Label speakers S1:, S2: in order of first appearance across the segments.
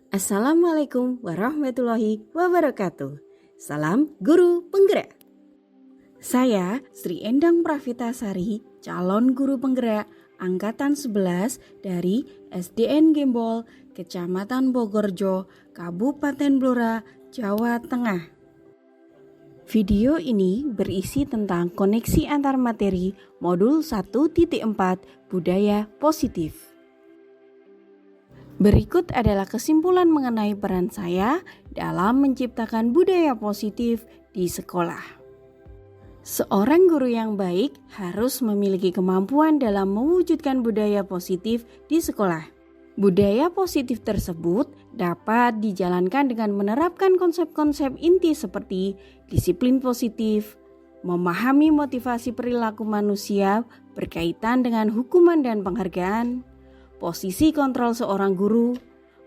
S1: Assalamualaikum warahmatullahi wabarakatuh. Salam guru penggerak. Saya Sri Endang Pravitasari, calon guru penggerak angkatan 11 dari SDN Gembol, Kecamatan Bogorjo, Kabupaten Blora, Jawa Tengah. Video ini berisi tentang koneksi antar materi modul 1.4 Budaya Positif. Berikut adalah kesimpulan mengenai peran saya dalam menciptakan budaya positif di sekolah. Seorang guru yang baik harus memiliki kemampuan dalam mewujudkan budaya positif di sekolah. Budaya positif tersebut dapat dijalankan dengan menerapkan konsep-konsep inti seperti disiplin positif, memahami motivasi perilaku manusia berkaitan dengan hukuman dan penghargaan, posisi kontrol seorang guru,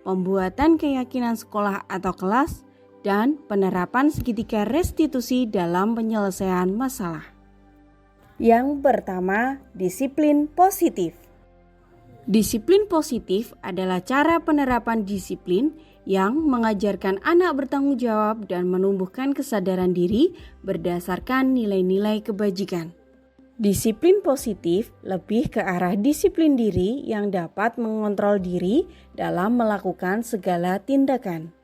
S1: pembuatan keyakinan sekolah atau kelas, dan penerapan segitiga restitusi dalam penyelesaian masalah. Yang pertama, disiplin positif. Disiplin positif adalah cara penerapan disiplin yang mengajarkan anak bertanggung jawab dan menumbuhkan kesadaran diri berdasarkan nilai-nilai kebajikan. Disiplin positif lebih ke arah disiplin diri yang dapat mengontrol diri dalam melakukan segala tindakan.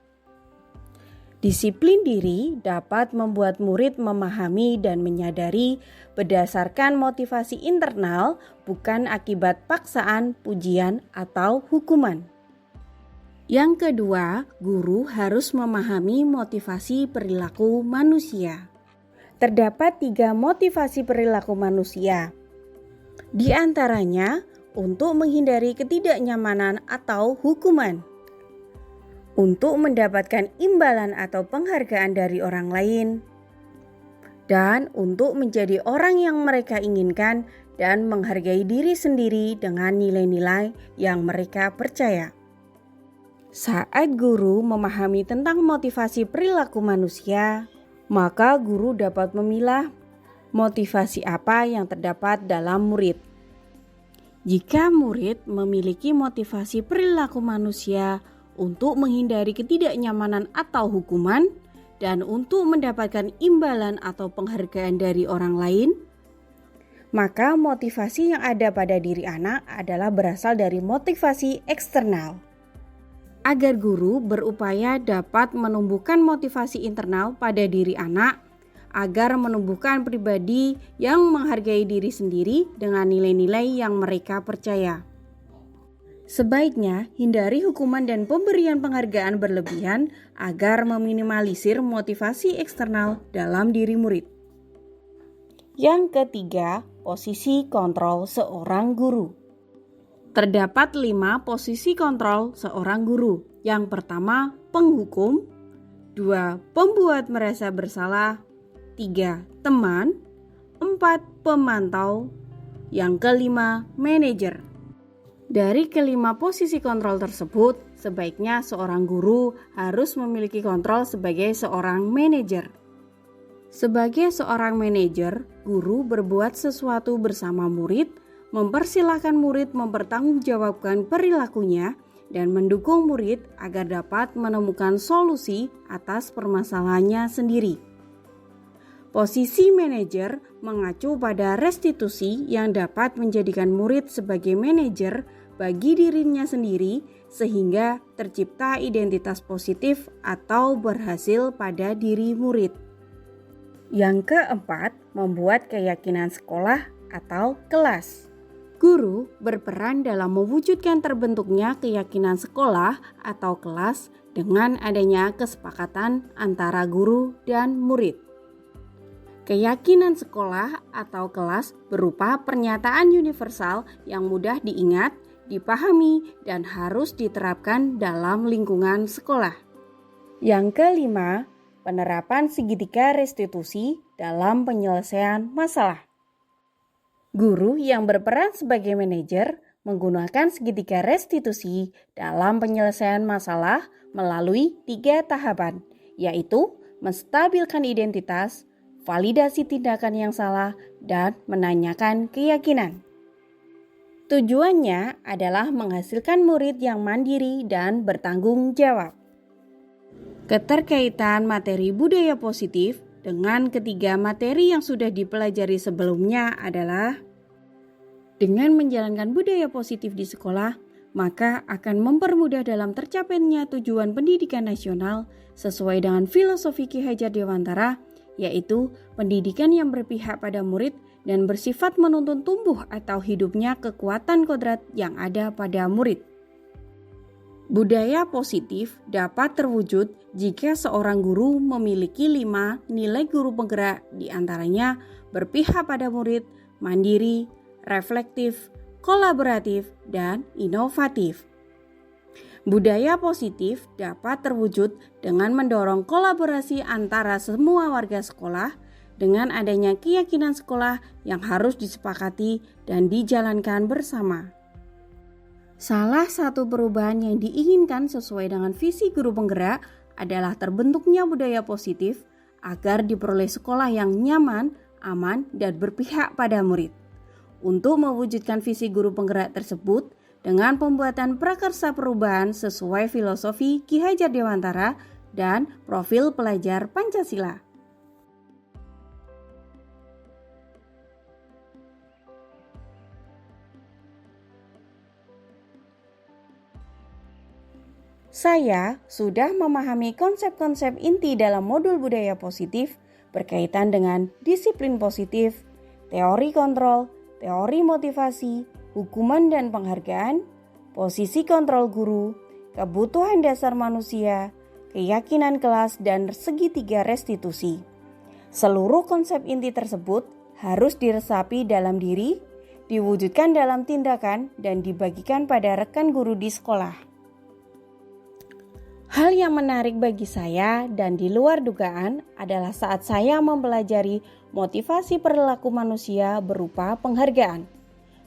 S1: Disiplin diri dapat membuat murid memahami dan menyadari berdasarkan motivasi internal, bukan akibat paksaan, pujian, atau hukuman. Yang kedua, guru harus memahami motivasi perilaku manusia. Terdapat 3 motivasi perilaku manusia. Di antaranya, untuk menghindari ketidaknyamanan atau hukuman, untuk mendapatkan imbalan atau penghargaan dari orang lain, dan untuk menjadi orang yang mereka inginkan dan menghargai diri sendiri dengan nilai-nilai yang mereka percaya. Saat guru memahami tentang motivasi perilaku manusia, maka guru dapat memilah motivasi apa yang terdapat dalam murid. Jika murid memiliki motivasi perilaku manusia untuk menghindari ketidaknyamanan atau hukuman dan untuk mendapatkan imbalan atau penghargaan dari orang lain, maka motivasi yang ada pada diri anak adalah berasal dari motivasi eksternal. Agar guru berupaya dapat menumbuhkan motivasi internal pada diri anak agar menumbuhkan pribadi yang menghargai diri sendiri dengan nilai-nilai yang mereka percaya. Sebaiknya hindari hukuman dan pemberian penghargaan berlebihan agar meminimalisir motivasi eksternal dalam diri murid. Yang ketiga, posisi kontrol seorang guru. Terdapat 5 posisi kontrol seorang guru. Yang pertama, penghukum. 2, pembuat merasa bersalah. 3, teman. 4, pemantau. Yang kelima, manajer. Dari kelima posisi kontrol tersebut, sebaiknya seorang guru harus memiliki kontrol sebagai seorang manajer. Sebagai seorang manajer, guru berbuat sesuatu bersama murid, mempersilahkan murid mempertanggungjawabkan perilakunya dan mendukung murid agar dapat menemukan solusi atas permasalahannya sendiri. Posisi manajer mengacu pada restitusi yang dapat menjadikan murid sebagai manajer bagi dirinya sendiri sehingga tercipta identitas positif atau berhasil pada diri murid. Yang keempat, membuat keyakinan sekolah atau kelas. Guru berperan dalam mewujudkan terbentuknya keyakinan sekolah atau kelas dengan adanya kesepakatan antara guru dan murid. Keyakinan sekolah atau kelas berupa pernyataan universal yang mudah diingat, dipahami, dan harus diterapkan dalam lingkungan sekolah. Yang kelima, penerapan segitiga restitusi dalam penyelesaian masalah. Guru yang berperan sebagai manajer menggunakan segitiga restitusi dalam penyelesaian masalah melalui 3 tahapan, yaitu menstabilkan identitas, validasi tindakan yang salah, dan menanyakan keyakinan. Tujuannya adalah menghasilkan murid yang mandiri dan bertanggung jawab. Keterkaitan materi budaya positif dengan ketiga materi yang sudah dipelajari sebelumnya adalah dengan menjalankan budaya positif di sekolah, maka akan mempermudah dalam tercapainya tujuan pendidikan nasional sesuai dengan filosofi Ki Hajar Dewantara, yaitu pendidikan yang berpihak pada murid dan bersifat menuntun tumbuh atau hidupnya kekuatan kodrat yang ada pada murid. Budaya positif dapat terwujud jika seorang guru memiliki 5 nilai guru penggerak, diantaranya berpihak pada murid, mandiri, reflektif, kolaboratif, dan inovatif. Budaya positif dapat terwujud dengan mendorong kolaborasi antara semua warga sekolah dengan adanya keyakinan sekolah yang harus disepakati dan dijalankan bersama. Salah satu perubahan yang diinginkan sesuai dengan visi guru penggerak adalah terbentuknya budaya positif agar diperoleh sekolah yang nyaman, aman, dan berpihak pada murid. Untuk mewujudkan visi guru penggerak tersebut dengan pembuatan prakarsa perubahan sesuai filosofi Ki Hajar Dewantara dan profil pelajar Pancasila. Saya sudah memahami konsep-konsep inti dalam modul budaya positif berkaitan dengan disiplin positif, teori kontrol, teori motivasi, hukuman dan penghargaan, posisi kontrol guru, kebutuhan dasar manusia, keyakinan kelas, dan segitiga restitusi. Seluruh konsep inti tersebut harus diresapi dalam diri, diwujudkan dalam tindakan, dan dibagikan pada rekan guru di sekolah. Hal yang menarik bagi saya dan di luar dugaan adalah saat saya mempelajari motivasi perilaku manusia berupa penghargaan.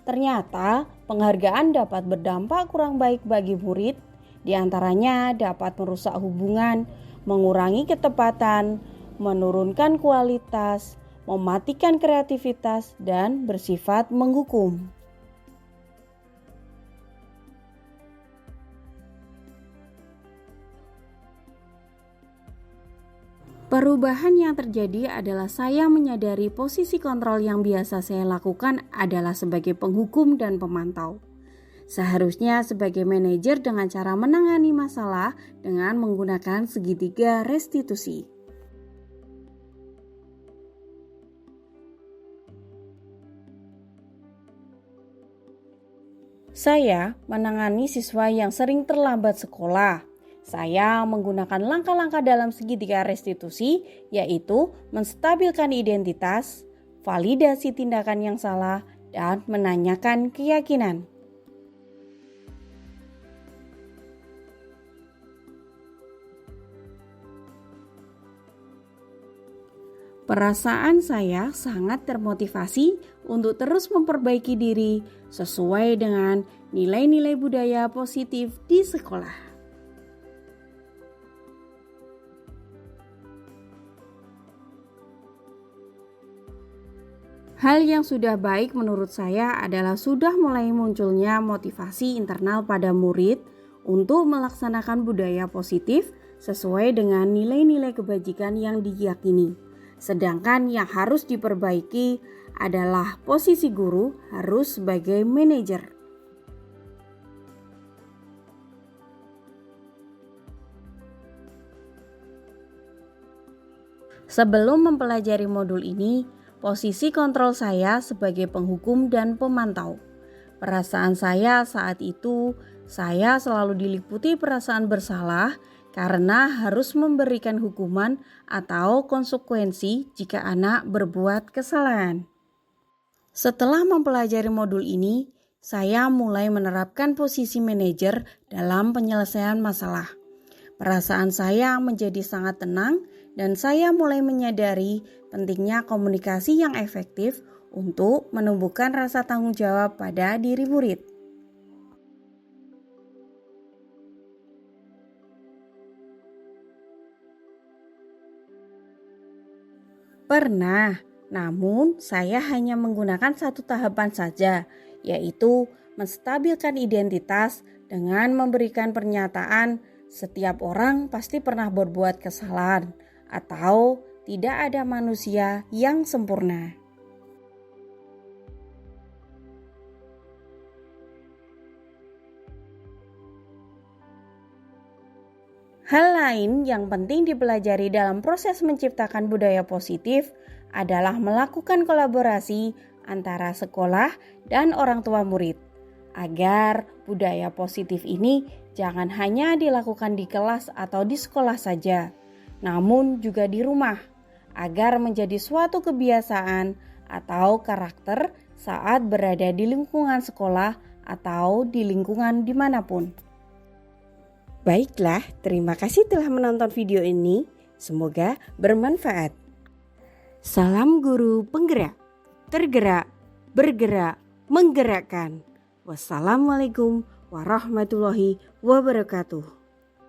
S1: Ternyata penghargaan dapat berdampak kurang baik bagi murid, diantaranya dapat merusak hubungan, mengurangi ketepatan, menurunkan kualitas, mematikan kreativitas, dan bersifat menghukum. Perubahan yang terjadi adalah saya menyadari posisi kontrol yang biasa saya lakukan adalah sebagai penghukum dan pemantau. Seharusnya sebagai manajer dengan cara menangani masalah dengan menggunakan segitiga restitusi. Saya menangani siswa yang sering terlambat sekolah. Saya menggunakan langkah-langkah dalam segitiga restitusi, yaitu menstabilkan identitas, validasi tindakan yang salah, dan menanyakan keyakinan. Perasaan saya sangat termotivasi untuk terus memperbaiki diri sesuai dengan nilai-nilai budaya positif di sekolah. Hal yang sudah baik menurut saya adalah sudah mulai munculnya motivasi internal pada murid untuk melaksanakan budaya positif sesuai dengan nilai-nilai kebajikan yang diyakini. Sedangkan yang harus diperbaiki adalah posisi guru harus sebagai manajer. Sebelum mempelajari modul ini, posisi kontrol saya sebagai penghukum dan pemantau. Perasaan saya saat itu, saya selalu diliputi perasaan bersalah karena harus memberikan hukuman atau konsekuensi jika anak berbuat kesalahan. Setelah mempelajari modul ini, saya mulai menerapkan posisi manajer dalam penyelesaian masalah. Perasaan saya menjadi sangat tenang dan saya mulai menyadari pentingnya komunikasi yang efektif untuk menumbuhkan rasa tanggung jawab pada diri murid. Pernah, namun saya hanya menggunakan satu tahapan saja, yaitu menstabilkan identitas dengan memberikan pernyataan setiap orang pasti pernah berbuat kesalahan atau tidak ada manusia yang sempurna. Hal lain yang penting dipelajari dalam proses menciptakan budaya positif adalah melakukan kolaborasi antara sekolah dan orang tua murid, agar budaya positif ini jangan hanya dilakukan di kelas atau di sekolah saja, namun juga di rumah, agar menjadi suatu kebiasaan atau karakter saat berada di lingkungan sekolah atau di lingkungan dimanapun. Baiklah, terima kasih telah menonton video ini. Semoga bermanfaat. Salam guru penggerak, tergerak, bergerak, menggerakkan. Wassalamualaikum warahmatullahi wabarakatuh.